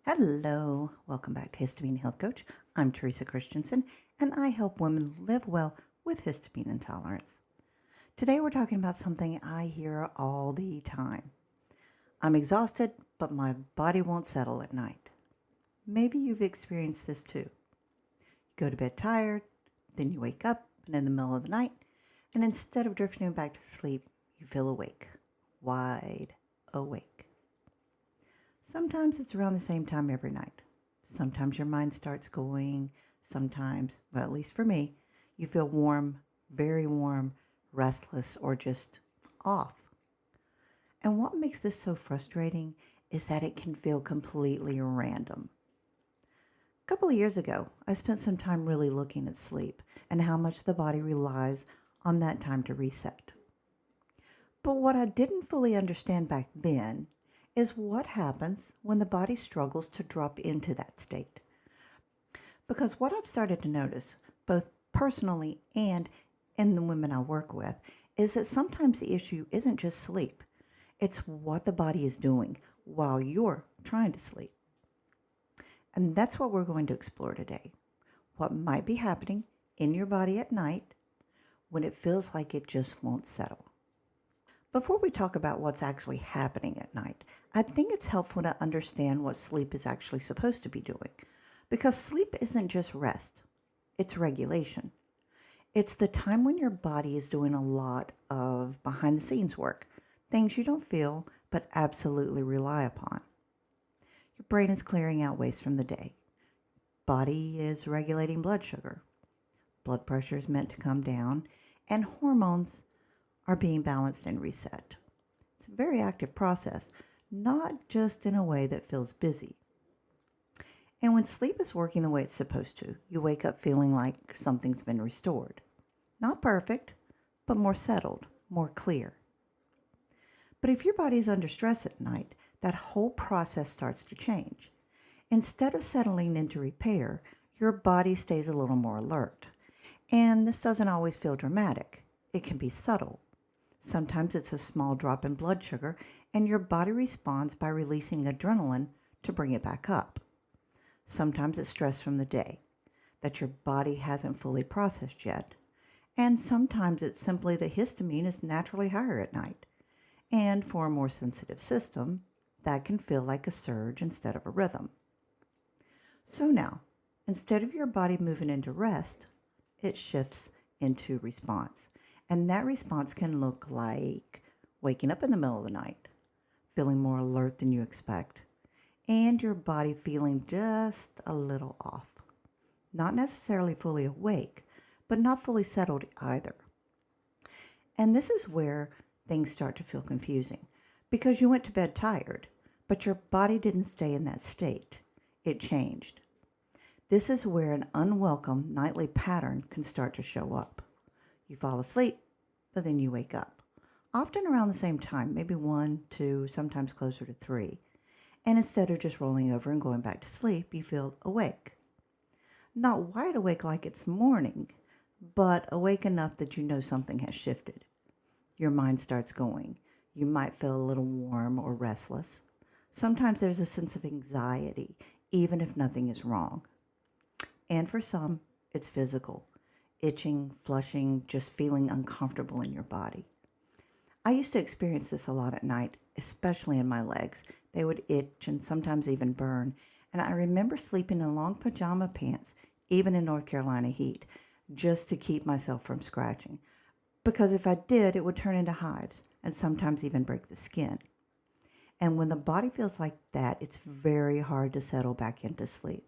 Hello, welcome back to Histamine Health Coach. I'm Teresa Christensen, and I help women live well with histamine intolerance. Today we're talking about something I hear all the time. I'm exhausted, but my body won't settle at night. Maybe you've experienced this too. You go to bed tired, then you wake up in the middle of the night, and instead of drifting back to sleep, you feel awake, wide awake. Sometimes it's around the same time every night. Sometimes your mind starts going. Sometimes, well, at least for me, you feel warm, very warm, restless, or just off. And what makes this so frustrating is that it can feel completely random. A couple of years ago, I spent some time really looking at sleep and how much the body relies on that time to reset. But what I didn't fully understand back then is what happens when the body struggles to drop into that state. Because what I've started to notice, both personally and in the women I work with, is that sometimes the issue isn't just sleep. It's what the body is doing while you're trying to sleep. And that's what we're going to explore today. What might be happening in your body at night when it feels like it just won't settle. Before we talk about what's actually happening at night, I think it's helpful to understand what sleep is actually supposed to be doing. Because sleep isn't just rest, it's regulation. It's the time when your body is doing a lot of behind the scenes work, things you don't feel but absolutely rely upon. Your brain is clearing out waste from the day. Body is regulating blood sugar. Blood pressure is meant to come down, and hormones are being balanced and reset. It's a very active process, not just in a way that feels busy. And when sleep is working the way it's supposed to, you wake up feeling like something's been restored. Not perfect, but more settled, more clear. But if your body is under stress at night, that whole process starts to change. Instead of settling into repair, your body stays a little more alert. And this doesn't always feel dramatic. It can be subtle. Sometimes it's a small drop in blood sugar, and your body responds by releasing adrenaline to bring it back up. Sometimes it's stress from the day that your body hasn't fully processed yet. And sometimes it's simply that histamine is naturally higher at night. And for a more sensitive system, that can feel like a surge instead of a rhythm. So now, instead of your body moving into rest, it shifts into response. And that response can look like waking up in the middle of the night, feeling more alert than you expect, and your body feeling just a little off. Not necessarily fully awake, but not fully settled either. And this is where things start to feel confusing, because you went to bed tired, but your body didn't stay in that state. It changed. This is where an unwelcome nightly pattern can start to show up. You fall asleep, but then you wake up. Often around the same time, maybe 1, 2, sometimes closer to 3. And instead of just rolling over and going back to sleep, you feel awake. Not wide awake like it's morning, but awake enough that you know something has shifted. Your mind starts going. You might feel a little warm or restless. Sometimes there's a sense of anxiety, even if nothing is wrong. And for some, it's physical. Itching, flushing, just feeling uncomfortable in your body. I used to experience this a lot at night, especially in my legs. They would itch and sometimes even burn. And I remember sleeping in long pajama pants, even in North Carolina heat, just to keep myself from scratching. Because if I did, it would turn into hives and sometimes even break the skin. And when the body feels like that, it's very hard to settle back into sleep.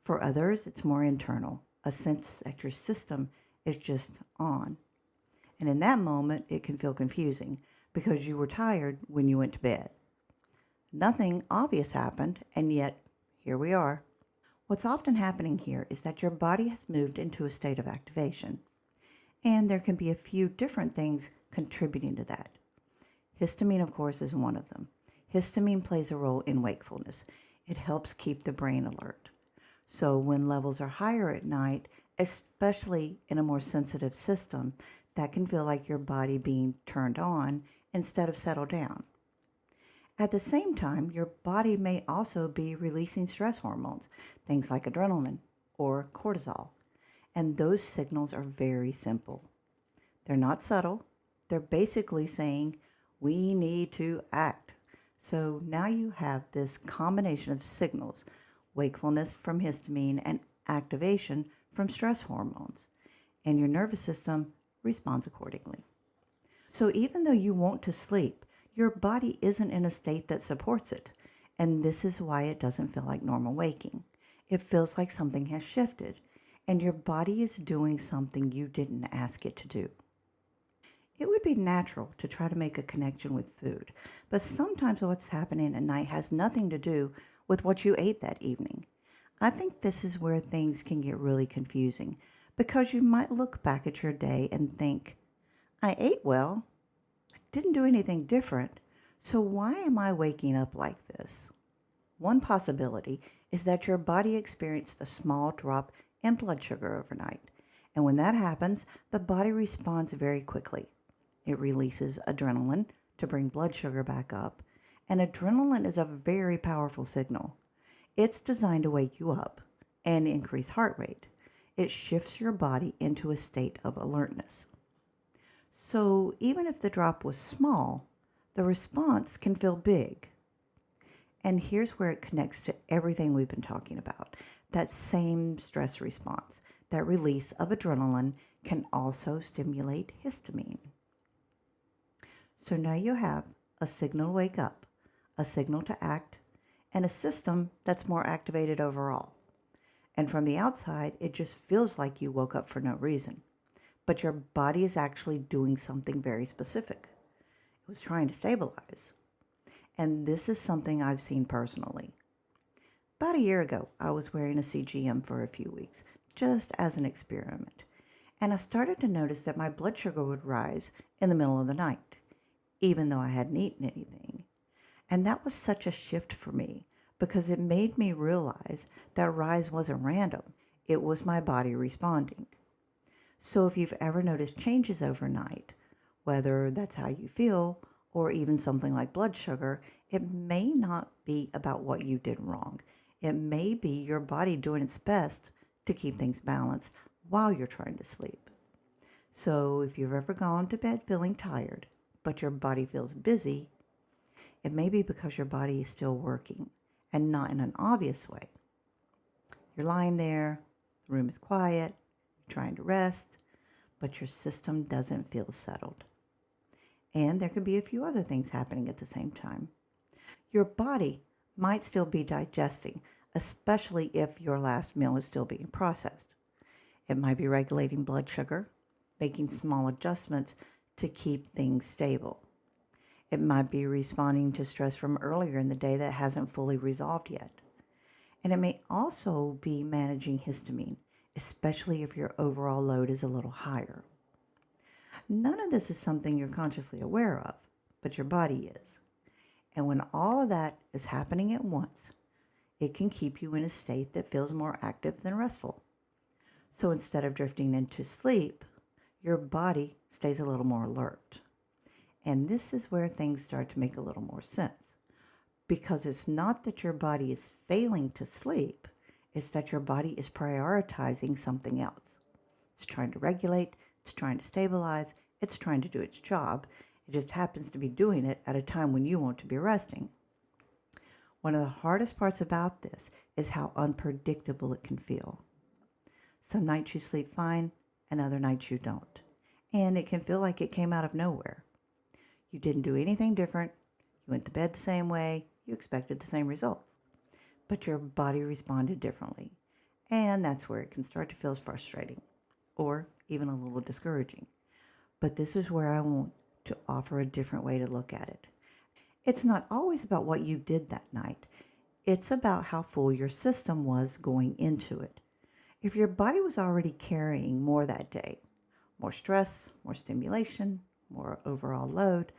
For others, it's more internal, a sense that your system is just on. And in that moment, it can feel confusing because you were tired when you went to bed. Nothing obvious happened, and yet here we are. What's often happening here is that your body has moved into a state of activation. And there can be a few different things contributing to that. Histamine, of course, is one of them. Histamine plays a role in wakefulness. It helps keep the brain alert. So when levels are higher at night, especially in a more sensitive system, that can feel like your body being turned on instead of settled down. At the same time, your body may also be releasing stress hormones, things like adrenaline or cortisol. And those signals are very simple. They're not subtle. They're basically saying, we need to act. So now you have this combination of signals, wakefulness from histamine and activation from stress hormones, and your nervous system responds accordingly. So even though you want to sleep, your body isn't in a state that supports it. And this is why it doesn't feel like normal waking. It feels like something has shifted, and your body is doing something you didn't ask it to do. It would be natural to try to make a connection with food, but sometimes what's happening at night has nothing to do with what you ate that evening. I think this is where things can get really confusing because you might look back at your day and think, I ate well, didn't do anything different, so why am I waking up like this? One possibility is that your body experienced a small drop in blood sugar overnight, and when that happens, the body responds very quickly. It releases adrenaline to bring blood sugar back up, and adrenaline is a very powerful signal. It's designed to wake you up and increase heart rate. It shifts your body into a state of alertness. So even if the drop was small, the response can feel big. And here's where it connects to everything we've been talking about. That same stress response, that release of adrenaline can also stimulate histamine. So now you have a signal to wake up, a signal to act, and a system that's more activated overall. And from the outside, it just feels like you woke up for no reason. But your body is actually doing something very specific. It was trying to stabilize. And this is something I've seen personally. About a year ago, I was wearing a CGM for a few weeks, just as an experiment. And I started to notice that my blood sugar would rise in the middle of the night, even though I hadn't eaten anything. And that was such a shift for me because it made me realize that rise wasn't random. It was my body responding. So if you've ever noticed changes overnight, whether that's how you feel or even something like blood sugar, it may not be about what you did wrong. It may be your body doing its best to keep things balanced while you're trying to sleep. So if you've ever gone to bed feeling tired, but your body feels busy, it may be because your body is still working and not in an obvious way. You're lying there, the room is quiet, you're trying to rest, but your system doesn't feel settled. And there could be a few other things happening at the same time. Your body might still be digesting, especially if your last meal is still being processed. It might be regulating blood sugar, making small adjustments to keep things stable. It might be responding to stress from earlier in the day that hasn't fully resolved yet. And it may also be managing histamine, especially if your overall load is a little higher. None of this is something you're consciously aware of, but your body is. And when all of that is happening at once, it can keep you in a state that feels more active than restful. So instead of drifting into sleep, your body stays a little more alert. And this is where things start to make a little more sense. Because it's not that your body is failing to sleep, it's that your body is prioritizing something else. It's trying to regulate, it's trying to stabilize, it's trying to do its job. It just happens to be doing it at a time when you want to be resting. One of the hardest parts about this is how unpredictable it can feel. Some nights you sleep fine, and other nights you don't. And it can feel like it came out of nowhere. You didn't do anything different. You went to bed the same way. You expected the same results. But your body responded differently. And that's where it can start to feel frustrating or even a little discouraging. But this is where I want to offer a different way to look at it. It's not always about what you did that night. It's about how full your system was going into it. If your body was already carrying more that day, more stress, more stimulation, more overall load,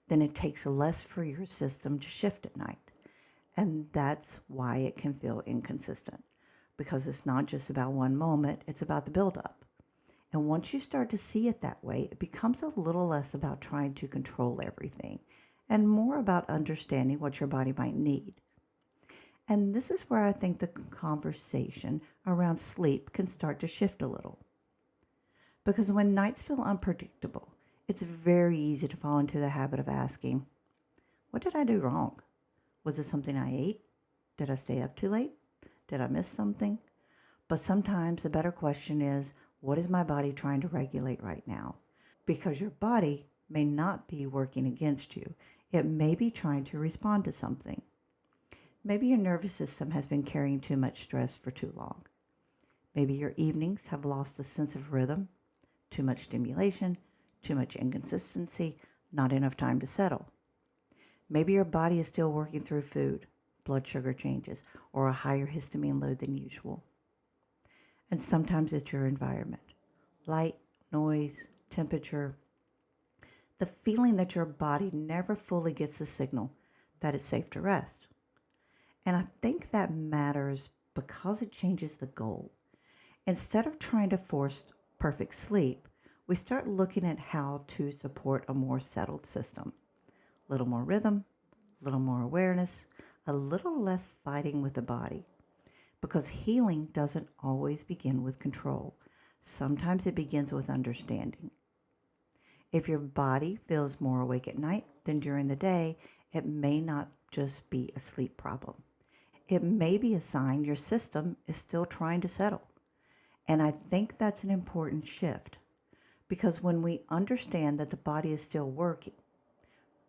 then it takes less for your system to shift at night. And that's why it can feel inconsistent, because it's not just about one moment, it's about the buildup. And once you start to see it that way, it becomes a little less about trying to control everything and more about understanding what your body might need. And this is where I think the conversation around sleep can start to shift a little. Because when nights feel unpredictable, it's very easy to fall into the habit of asking, what did I do wrong? Was it something I ate? Did I stay up too late? Did I miss something? But sometimes the better question is, what is my body trying to regulate right now? Because your body may not be working against you. It may be trying to respond to something. Maybe your nervous system has been carrying too much stress for too long. Maybe your evenings have lost a sense of rhythm, too much stimulation, too much inconsistency, not enough time to settle. Maybe your body is still working through food, blood sugar changes, or a higher histamine load than usual. And sometimes it's your environment. Light, noise, temperature, the feeling that your body never fully gets the signal that it's safe to rest. And I think that matters because it changes the goal. Instead of trying to force perfect sleep, we start looking at how to support a more settled system. A little more rhythm, a little more awareness, a little less fighting with the body. Because healing doesn't always begin with control. Sometimes it begins with understanding. If your body feels more awake at night than during the day, it may not just be a sleep problem. It may be a sign your system is still trying to settle. And I think that's an important shift because when we understand that the body is still working,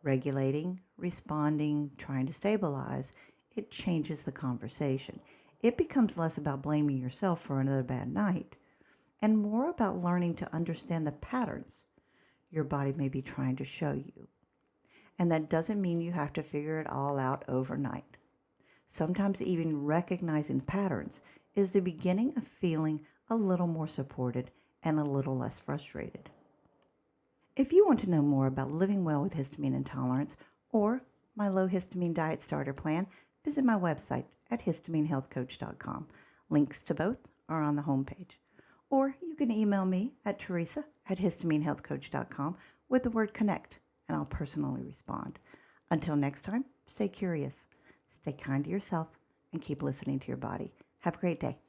regulating, responding, trying to stabilize, it changes the conversation. It becomes less about blaming yourself for another bad night and more about learning to understand the patterns your body may be trying to show you. And that doesn't mean you have to figure it all out overnight. Sometimes even recognizing patterns is the beginning of feeling a little more supported and a little less frustrated. If you want to know more about living well with histamine intolerance or my low histamine diet starter plan, visit my website at histaminehealthcoach.com. Links to both are on the homepage. Or you can email me at Teresa at histaminehealthcoach.com with the word connect, and I'll personally respond. Until next time, stay curious, stay kind to yourself, and keep listening to your body. Have a great day.